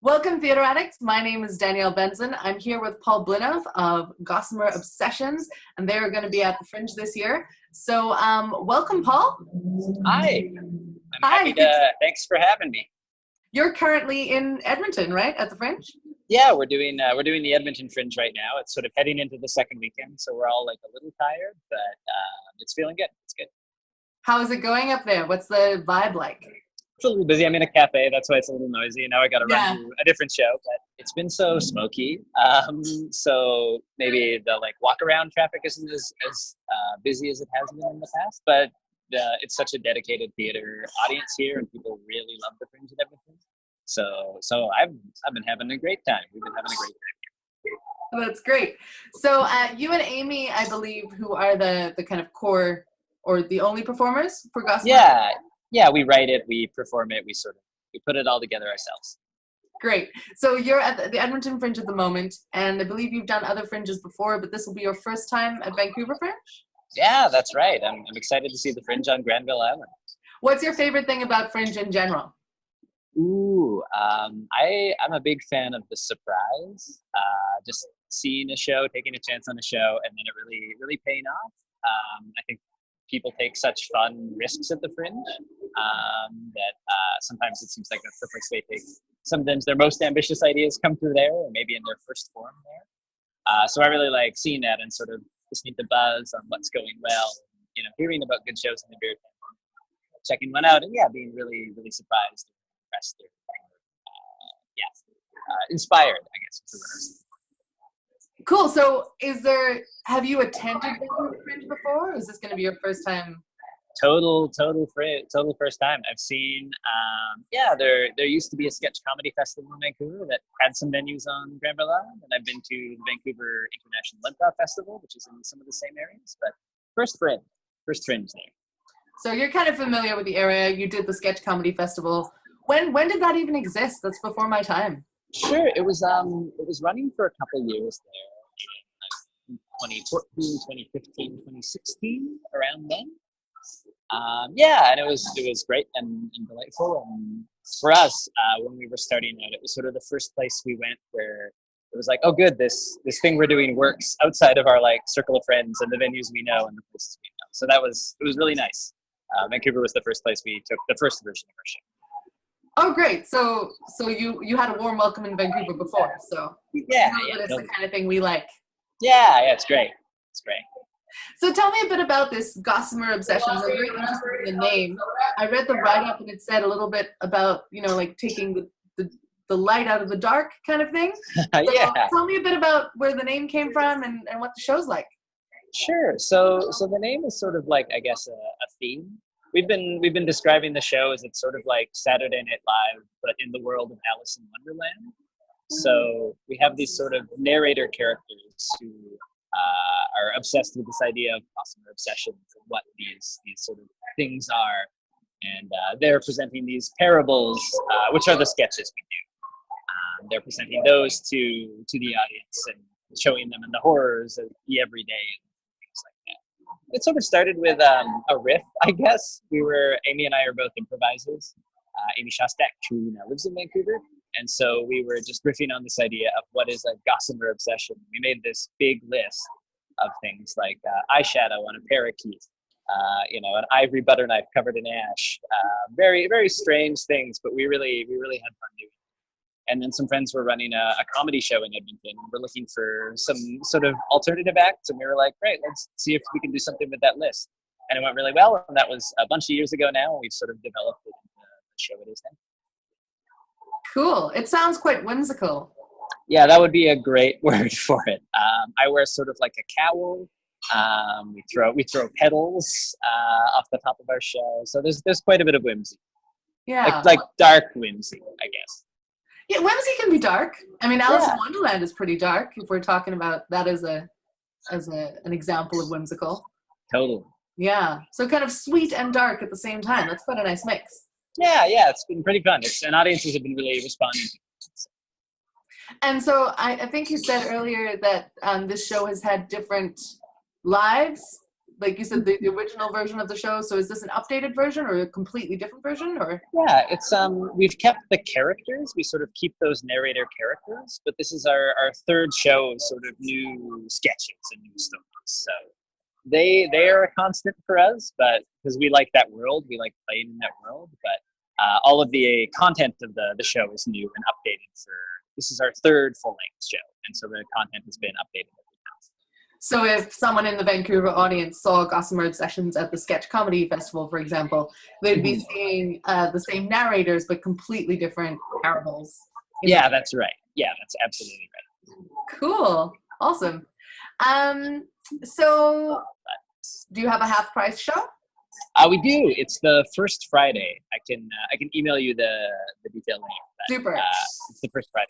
Welcome, Theater Addicts. My name is Danielle Benson. I'm here with Paul Blinov of Gossamer Obsessions, and they are going to be at the Fringe this year. So, welcome, Paul. Hi. I'm Hi. happy to, thanks for having me. You're currently in Edmonton, right, at the Fringe? Yeah, we're doing the Edmonton Fringe right now. It's sort of heading into the second weekend, so we're all like a little tired, but it's feeling good. It's good. How is it going up there? What's the vibe like? It's a little busy. I'm in a cafe, that's why it's a little noisy. Now I got to Yeah. run to a different show, but it's been so smoky. So maybe the walk around traffic isn't as busy as it has been in the past, but it's such a dedicated theater audience here, and people really love the Fringe and everything. So I've been having a great time. We've been having a great time. That's great. So you and Amy, I believe, who are the kind of core or the only performers for Gossamer? Yeah, we write it, we perform it, we put it all together ourselves. Great. So you're at the Edmonton Fringe at the moment, and I believe you've done other Fringes before, but this will be your first time at Vancouver Fringe? Yeah, that's right. I'm excited to see the Fringe on Granville Island. What's your favorite thing about Fringe in general? Ooh, I'm a big fan of the surprise. Just seeing a show, taking a chance on a show, and then it really paying off. I think people take such fun risks at the Fringe that sometimes it seems like that's the place they take. Sometimes their most ambitious ideas come through there, or maybe in their first form there. So I really like seeing that and sort of listening to buzz on what's going well. You know, hearing about good shows in the beer tent, checking one out, and being really surprised, impressed, inspired. I guess is the word. Cool. So have you attended Vancouver Fringe before, or is this going to be your first time? Total first time. I've seen, there used to be a sketch comedy festival in Vancouver that had some venues on Granville Island, and I've been to the Vancouver International Improv Festival, which is in some of the same areas, but first Fringe there. So you're kind of familiar with the area. You did the sketch comedy festival. When did that even exist? That's before my time. Sure, it was running for a couple of years there in 2014, 2015, 2016, around then. And it was great and delightful. And for us, when we were starting out, it was sort of the first place we went where it was like, oh, good, this thing we're doing works outside of our circle of friends and the venues we know and the places we know. So it was really nice. Vancouver was the first place we took the first version of our show. Oh, great! So you had a warm welcome in Vancouver before, so it's the kind of thing we like. Yeah, it's great. It's great. So tell me a bit about this Gossamer Obsessions. I'm very interested in the name. I read the write-up and it said a little bit about, taking the light out of the dark kind of thing. So tell me a bit about where the name came from and what the show's like. Sure. So the name is sort of I guess a theme. We've been describing the show as it's sort of like Saturday Night Live, but in the world of Alice in Wonderland. So we have these sort of narrator characters who are obsessed with this idea of Gossamer obsessions and what these sort of things are, and they're presenting these parables, which are the sketches we do. They're presenting those to the audience and showing them in the horrors of the everyday and things like that. It sort of started with a riff, I guess. Amy and I are both improvisers. Amy Shostak, who now lives in Vancouver. And so we were just riffing on this idea of what is a Gossamer obsession. We made this big list of things like eyeshadow on a parakeet, an ivory butter knife covered in ash. Very, very strange things, but we really had fun doing it. And then some friends were running a comedy show in Edmonton. We're looking for some sort of alternative acts, and we were like, great, let's see if we can do something with that list. And it went really well, and that was a bunch of years ago now, and we've sort of developed it into the show it is now. Cool. It sounds quite whimsical. Yeah, that would be a great word for it. I wear sort of like a cowl. We throw petals off the top of our show, so there's quite a bit of whimsy. Yeah, like dark whimsy, I guess. Yeah, whimsy can be dark. I mean, Alice in Wonderland is pretty dark. If we're talking about that as an example of whimsical. Totally. Yeah, so kind of sweet and dark at the same time. That's quite a nice mix. Yeah, it's been pretty fun. And audiences have been really responding to it. And so I think you said earlier that this show has had different lives like you said, the original version of the show. So is this an updated version or a completely different version, or? Yeah, it's we've kept the characters. We sort of keep those narrator characters, but this is our third show of sort of new sketches and new stories. So they are a constant for us, but because we like that world, we like playing in that world. But all of the content of the show is new and updated for. This is our third full length show, and so the content has been updated. So if someone in the Vancouver audience saw Gossamer Obsessions at the Sketch Comedy Festival, for example, they'd be seeing the same narrators, but completely different parables. Yeah, that's right. Yeah, that's absolutely right. Cool. Awesome. So do you have a half price show? We do. It's the first Friday. I can email you the detail link. But, Super. It's the first Friday.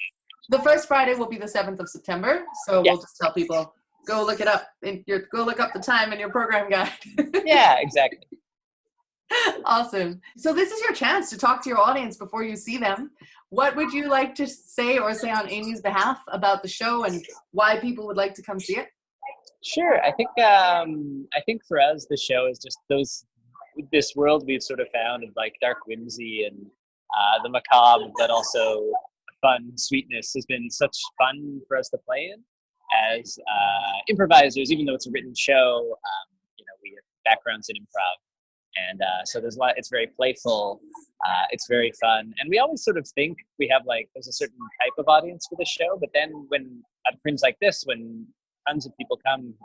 The first Friday will be the 7th of September. So we'll just tell people, go look it up. Go look up the time in your program guide. Yeah, exactly. Awesome. So this is your chance to talk to your audience before you see them. What would you like to say or say on Amy's behalf about the show and why people would like to come see it? Sure. I think for us, the show is just this world we've sort of found of like dark whimsy and the macabre, but also fun sweetness has been such fun for us to play in as improvisers. Even though it's a written show, we have backgrounds in improv, and so there's a lot. It's very playful. It's very fun, and we always sort of think we have there's a certain type of audience for the show, but then when at a Fringe like this, when tons of people come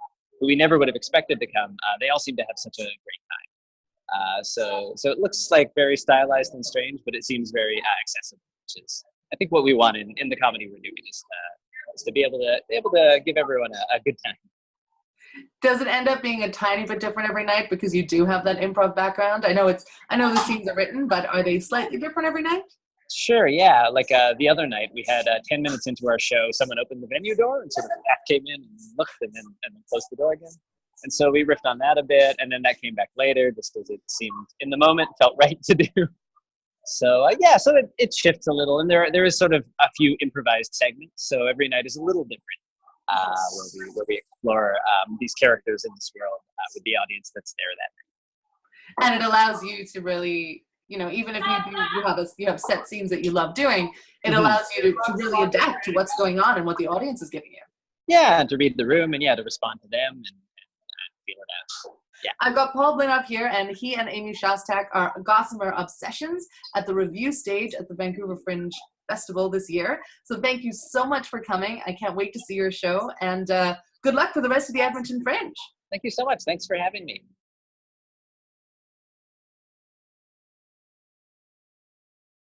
who we never would have expected to come, they all seem to have such a great time. So it looks like very stylized and strange, but it seems very accessible, which is I think what we want in the comedy we're doing is to be able to give everyone a good time. Does it end up being a tiny bit different every night because you do have that improv background? I know the scenes are written, but are they slightly different every night? Sure, yeah. The other night, we had 10 minutes into our show, someone opened the venue door and sort of staff came in and looked and then closed the door again. And so we riffed on that a bit, and then that came back later just because it seemed, in the moment, felt right to do. So, so it shifts a little, and there is sort of a few improvised segments, so every night is a little different, where we explore these characters in this world with the audience that's there that night. And it allows you to really, even if you have set scenes that you love doing, it allows you to really adapt to what's going on and what the audience is giving you. Yeah, and to read the room and to respond to them and feel it out. Yeah. I've got Paul Blin up here, and he and Amy Shostak are Gossamer Obsessions at the review stage at the Vancouver Fringe Festival this year. So thank you so much for coming. I can't wait to see your show, and good luck for the rest of the Edmonton Fringe. Thank you so much. Thanks for having me.